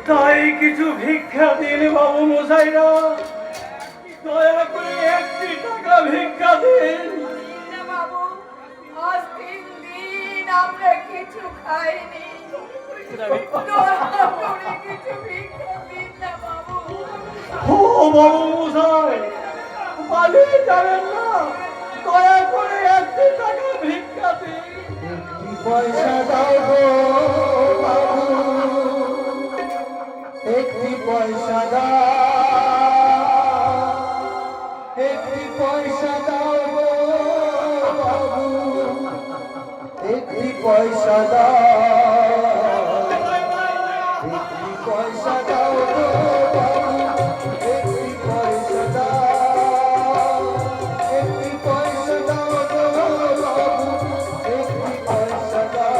তাই কিছু ভিক্ষা দিন বাবু মশাইরা, দয়া করে 1টি টাকা ভিক্ষা দিন। না বাবু, আজ 3 দিন আমরা কিছু খাইনি, দয়া করে কিছু ভিক্ষা দিন না বাবু। ও বাবু মশাই, পালিয়ে যাবেন না, দয়া করে 1টি টাকা ভিক্ষা দিন। 1টি পয়সা দাও গো বাবু, 1টি পয়সা দাও, 1টি পয়সা দাও গো বাবু, 1টি পয়সা দাও, 1টি পয়সা দাও গো বাবু, 1টি পয়সা দাও, 1টি পয়সা দাও গো বাবু, 1টি পয়সা দাও।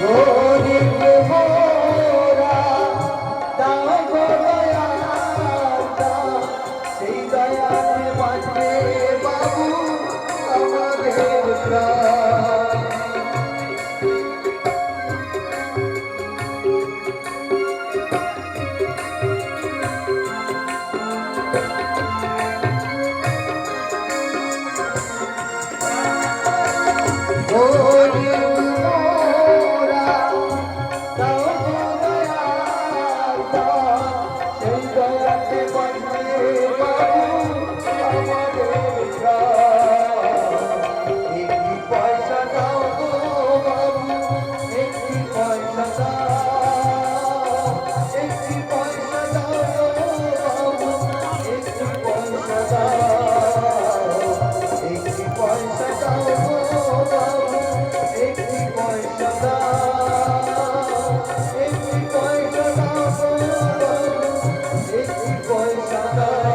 গরিব মোরা দাও গো দয়াল দাও, সেই দয়াতে বাঁচবে বাবু আমাদের প্রাণ। গরিব মোরা দাও গো দয়াল দাও, সেই দয়াতে বাঁচবে বাবু আমাদের প্রাণ। 1টি পয়সা দাও গো বাবু, 1টি পয়সা দাও, 1টি পয়সা দাও গো বাবু, 1টি পয়সা দাও, 1টি পয়সা দাও গো বাবু, 1টি পয়সা দাও, 1টি পয়সা দাও গো বাবু, 1টি পয়সা দাও।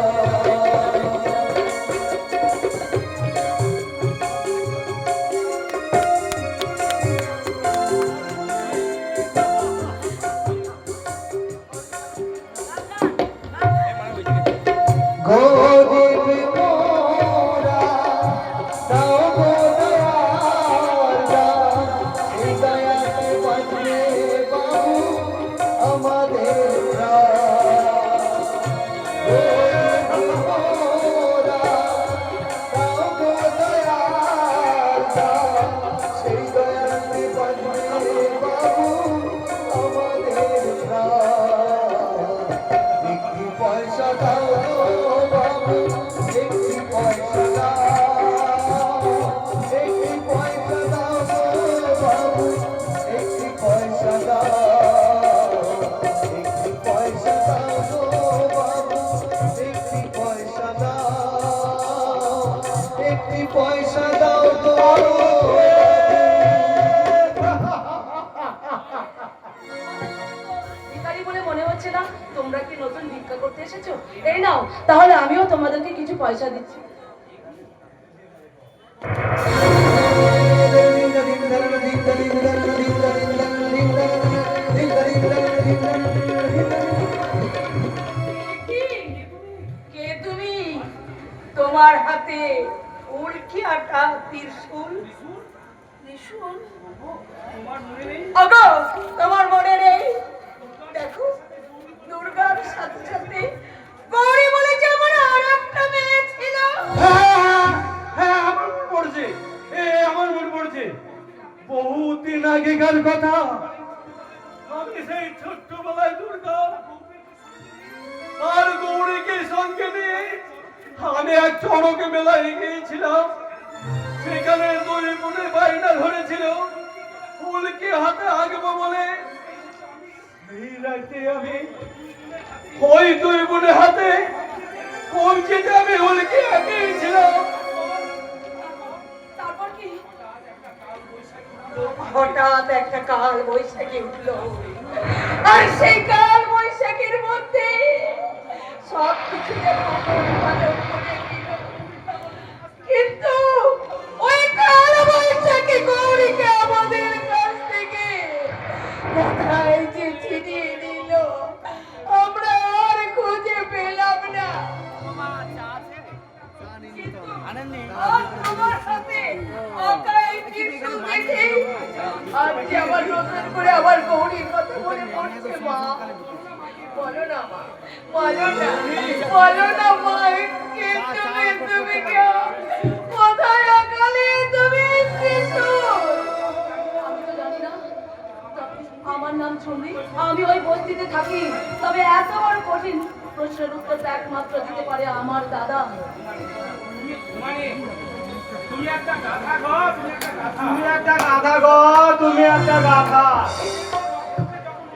গরিব মোরা দাও গো দয়াল দাও, সেই দয়াতে বাঁচবে বাবু আমাদের প্রাণ। গরিব মোরা দাও গো দয়াল দাও, সেই দয়াতে বাঁচবে বাবু আমাদের প্রাণ। 1টি পয়সা দাও গো বাবু, 1টি পয়সা দাও, 1টি পয়সা দাও গো বাবু, 1টি পয়সা দাও, 1টি পয়সা দাও গো বাবু, 1টি পয়সা দাও, 1টি পয়সা দাও গো। ভিখারি বলে মনে হচ্ছে না, তোমরা কি নতুন ভিক্ষা করতে এসেছো? এই নাও, তাহলে আমিও তোমাদেরকে কিছু পয়সা দিচ্ছি। কে তুমি? তোমার হাতে উল্কি আটা ত্রিশূল। ত্রিশূল? ওগো, তোমার মনে নেই? দেখো, দুর্গার সাথে সাথে গৌরী বলে যে আমার আরেকটা মেয়ে ছিল। হ্যাঁ, হ্যাঁ, আমার মনে পড়ছে, আমার মনে পড়ছে, বহুদিন আগেকার কথা। আমি সেই ছোট্টবেলায় দুর্গা আর গৌরীকে সঙ্গে নিয়ে আমি এক চড়ক মেলায় গিয়েছিলাম। সেখানে 2 বোনে বায়না ধরেছিল ফুলকে হাতে আঁকবো বলে। সেই রাতে আমি ওই 2 বোনের হাতে কঞ্চিতে আমি ফুলকে আঁকিয়েছিলাম। তারপর কি? হঠাৎ একটা কাল বৈশাখী উঠলো, আর সেই কাল বৈশাখীর মধ্যে সবকিছু যেন ভালো করে দিল। কিন্তু ওই কাল বৈশাখী গৌরীকে আমাদের কাছ থেকে কোথায় যে ছিনিয়ে নিল মা বলো না মা, বলো না, বলো না মা, কে তুমি কে কোথায় আকালে তুমি ত্রিশূল? আমি তো জানি না। আমার নাম চুমরি, আমি ওই বস্তিতে থাকি। তবে এত বড় কঠিন প্রশ্নের উত্তর তো একমাত্র দিতে পারে আমার দাদা। তুমি একটা গাধা।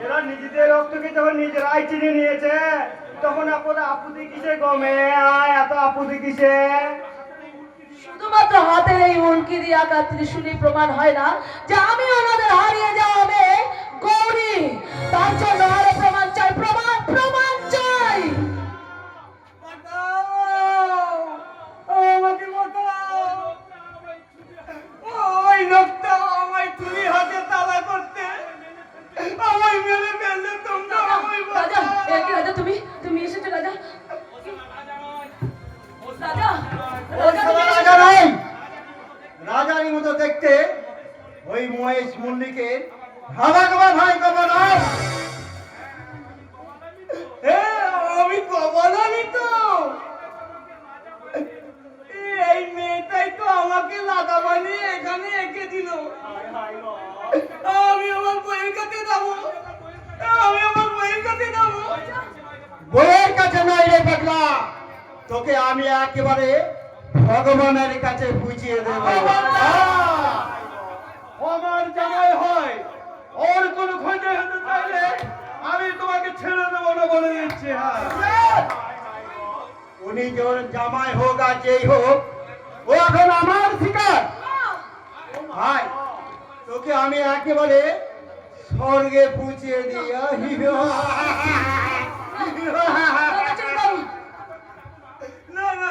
এরা নিজেদের রক্তকে যখন নিজেরাই চিনে নিয়েছে তখন আপত্তি কিসে গমে? এত আপত্তি কিসে? শুধুমাত্র হাতের এই উল্কি দিয়ে আঁকা ত্রিশূলই প্রমাণ হয় না যে আমি ওনাদের হারিয়ে যাওয়া মেয়ে গৌরী। তার জন্য আরো প্রমাণ চাই, প্রমাণ, প্রমাণ চাই। আমাকে বাঁচাও। ওই লোকটা আমায় চুরি হাতে তালা করতে আমায় মেরে ফেললে। তোমরা আমায় রাজা, বাঁচাও। একে রাজা, তুমি এসেছো রাজা। রাজা, রাজা, তুমি এসেছো? রাজা নয়, রাজারই মতো দেখতে ওই মহেশ মল্লিকের ভাবা ভাই কবা নয়। আমি কবলামি তো। এই মেয়েটাই তো আমাকে লাগা বানিয়ে এখানে এঁকে দিল। আমি আমার বইয়ের কাছে যাবো, আমি আমার বইয়ের কাছে যাবো। বইয়ের কাছে নয় রে পাগলা, তোকে আমি একেবারে ভগবানের কাছে বুঝিয়ে দেব। আমার জামাই হয়, ওর কোনো ক্ষতি হতে চাইলে আমি তোমাকে ছেড়ে দেবো না বলে দিচ্ছি। হ্যাঁ, উনি তোর জামাই হোক আর যেই হোক, ও এখন আমার শিকার। ভাই, তোকে আমি একেবারে স্বর্গে পৌঁছিয়ে দিয়া রাজা, চলে যাও। না না,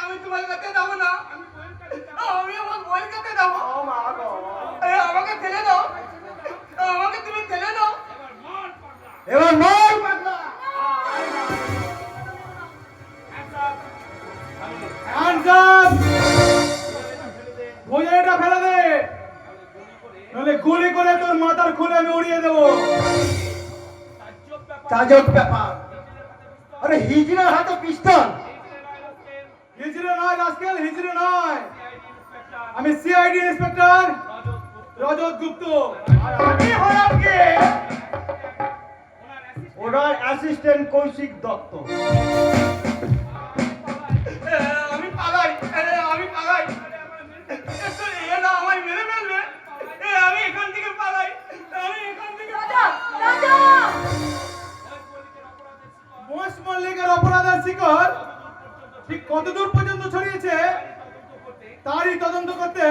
আমি তোমার কাছে যাবো না, আমি আমার বইয়ের কাছে যাবো। আমাকে ফেলে দাও, আমাকে তুমি ফেলে দাও। এবার নয় পাগলা। ভুজেটা ফেলে দে, নাহলে গুলি করে তোর মাথার খুলে আমি উড়িয়ে দেবো। তাজক ব্যাপার। আরে হিজড়ার হাতে পিস্তল। হিজড়ে নয় রাস্কেল, হিজড়ে নয়, আমি সিআইডি ইন্সপেক্টর রজত গুপ্ত। আর আমি হলাম কে? ওনার অ্যাসিস্ট্যান্ট কৌশিক দত্ত। আমি পালাই, আমি পালাই। এরা আমায় মেরে ফেলবে। আমি এখান থেকে পালাই, আমি এখান থেকে রাজা, রাজা। মোষ মল্লিকের অপরাধের শিকড় ঠিক কতদূর পর্যন্ত ছড়িয়েছে তারই তদন্ত করতে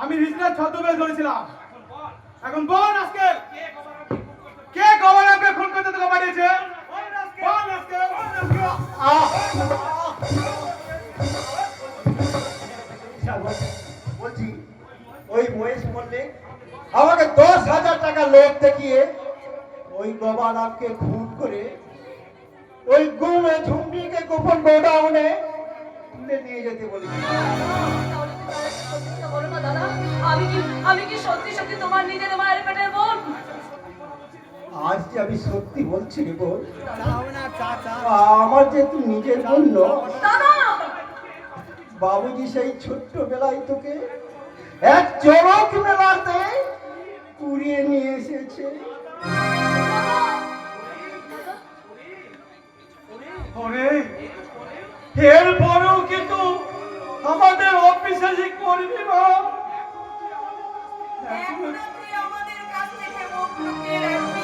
আমি হিজড়ার ছদ্মবেশ ধরেছিলাম। এখন বল আজকে কে গভর্নরকে খুন করতে তোকে পাঠিয়েছে? বল আজকে, বল আজকে। বলছি, ওই মহেশ মল্লিক আমাকে 10,000 টাকা লোভ দেখিয়ে ওই গবানাকে খুন করে ওই গুমে ঝুমড়িকে গোপন গোডাউনে তুলে নিয়ে যেতে বলেছি। তাহলে তুমি আমাকে সত্যিটা বলো না দাদা, আমি কি সত্যি সত্যি তোমার নিজের মায়ের পেটের বোন? আজ যে আমি সত্যি বলছি রে বোন, আমার যে তুই নিজের বোন নয়। দাদা, বাবুজি সেই ছোট্টবেলায় তোকে এক চড়ক মেলাতে কুড়িয়ে নিয়ে এসেছে। ওরে, এরপরেও কিন্তু আমাদের অফিসে করবি না। এখনো তুই আমাদের কাছ থেকে মুখ লুকিয়ে রাখবি?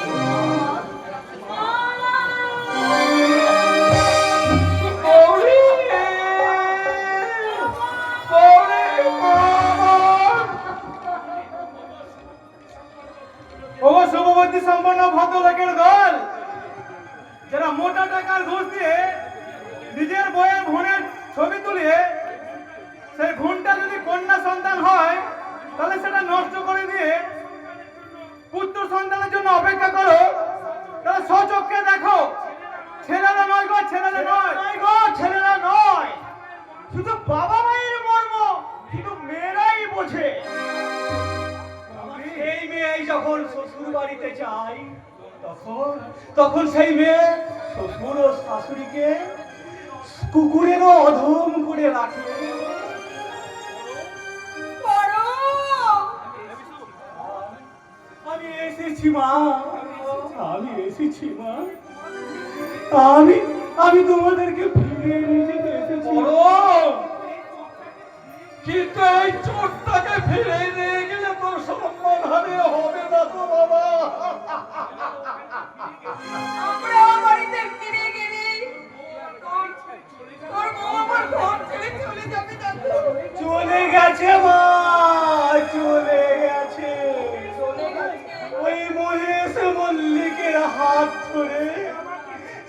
গৌরী! গৌরী, বাবা! ও শুভবতী সম্পন্ন ভদ্রলোকের দল, যারা মোটা টাকার ঘুষ দিয়ে নিজের বইয়ের ভুঁড়ের ছবি তুলিয়ে সেই ভুঁড়টা যদি কন্যা সন্তান হয় তাহলে সেটা নষ্ট করে দিয়ে পুত্র সন্তানের জন্য অপেক্ষা করো, তাহলে স্বচক্ষে দেখো। ছেলেরা নয় গো, ছেলেরা নয় গো, ছেলেরা নয়। শুধু বাবা মায়ের মর্ম শুধু মেয়েরাই বোঝে। এই মেয়ে যখন শ্বশুর বাড়িতে যায় তখন সেই মেয়ে শ্বশুর ও শাশুড়িকে কুকুরেরও অধম করে রাখে। বড় আমি এসেছি মা, আমি এসেছি মা, আমি আমি তোমাদেরকে ফিরে নিয়ে যেতে এসেছি। কিন্তু এই চোরটাকে ফিরে নিয়ে গেলে তোর সম্মান হারে হবে না তো বাবা। আমরা বাড়িতে ফিরে গেলি তোর বউ আমার ঘর ছেড়ে চলে যাবে দাদু। চলে গেছে মা, চলে গেছে। ওই মহেশ মল্লিকের হাত ধরে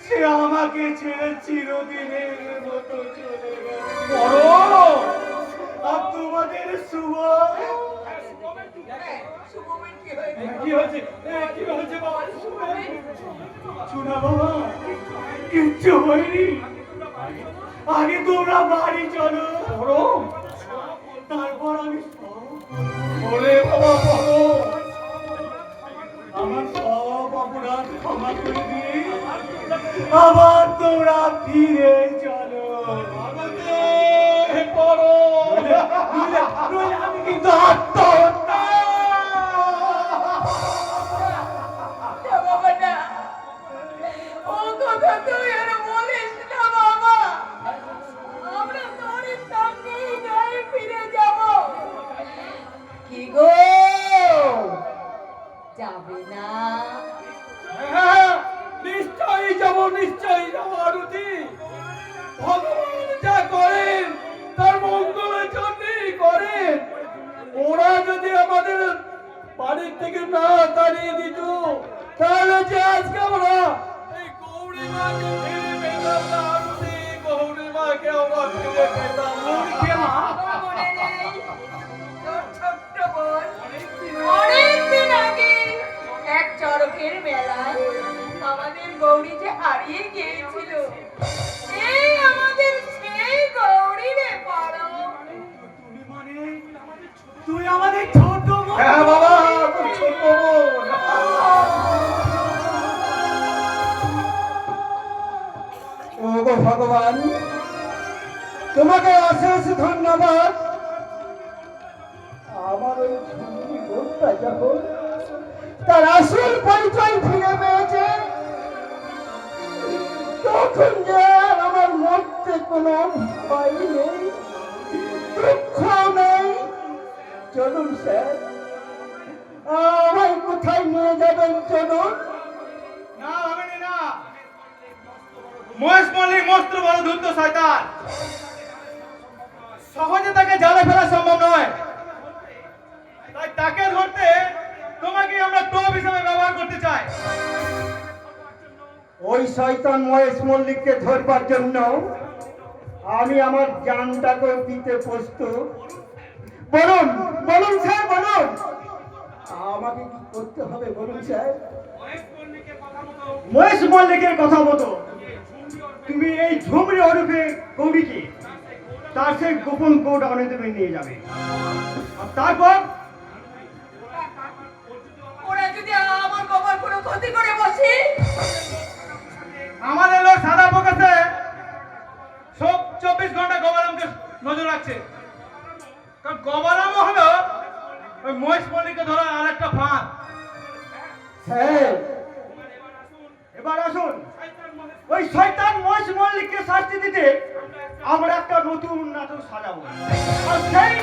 সে আমাকে ছেড়ে চিরদিনের মতো চলে গেছে। আর তোমাদের শুভ শুভমের কি হয়েছে? কি হয়েছে? কি হয়েছে বাবা? শোনা বাবা, কিচ্ছু হয়নি। আগে তোমরা বাড়ি চলো, তারপর আমি বলে বাবা বলো, আমার সব অপরাধ ক্ষমা করে দিয়ে আবার তোমরা ফিরে চলো। আমি কিন্তু আত্মহত্যা। বাবা না, ও কথা তুই আর বলিস না বাবা। আমরা তোর সঙ্গেই গায়ে ফিরে যাব। কি গো, যাবে না? হ্যাঁ, নিশ্চয়ই যাবো, নিশ্চয়ই যাবো আরতি। ভগবান যা করেন তার মঙ্গলের জন্যই করেন। ওরা যদি আমাদের বাড়ির থেকে না তাড়িয়ে দিত, তাহলে যে আজকে আমরা এই গৌরী মাকে ফিরে পেতাম না আরতি। গৌরী মাকে আমরা ফিরে পেতাম না। আমার মনে নেই, তোর ছোট্ট বোন অনেকদিন আগে এক চড়কের মেলায় আমাদের গৌরী যে হারিয়ে গিয়েছিল। এই আমাদের সেই গৌরী রে পারো। তুই আমাদের ছোট বোন। হ্যাঁ বাবা, তোর ছোট বোন। ওগো ভগবান, তোমাকে অশেষ ধন্যবাদ। আমার ওই ঝুমরি বোনটা যখন তার আসল পরিচয় ফিরে পেয়েছে, তখন যে আর আমার মধ্যে কোনো ভয় নেই, দুঃখ নেই। চলুন স্যার, আমায় কোথায় নিয়ে যাবেন চলুন। না হবে না। মহেশ মল্লিক মস্ত বড় ধূর্ত শয়তান, সহজে তাকে জালে ফেলা সম্ভব নয়। তাই তাকে ধরতে তোমাকে আমরা টোপ হিসেবে ব্যবহার করতে চাই। ওই শয়তান মহেশ মল্লিককে ধরবার জন্য আমি আমার জানটাকেও দিতে প্রস্তুত। বলুন বলুন স্যার, বলুন আমাকে কি করতে হবে বলুন স্যার। মহেশ মল্লিকের কথা মতো তুমি এই ঝুমরি ওরফে গৌরীকে তার সেই গোপন কোড অনেকদিন নিয়ে যাবে। আর তারপর ওরা যদি আমার বাবার কোনো ক্ষতি করে বসে, আমাদের লোক সাদা প্রকাশে সব 24 ঘন্টা গবারামকে নজর রাখছে। কারণ গবারাম হলো ওই মহেশ মল্লিককে ধরার আর একটা ফাঁদ। স্যার এবার আসুন, ওই শয়তান মহেশ মল্লিককে শাস্তি দিতে আমরা একটা নতুন নাটক সাজাবো। আর সেই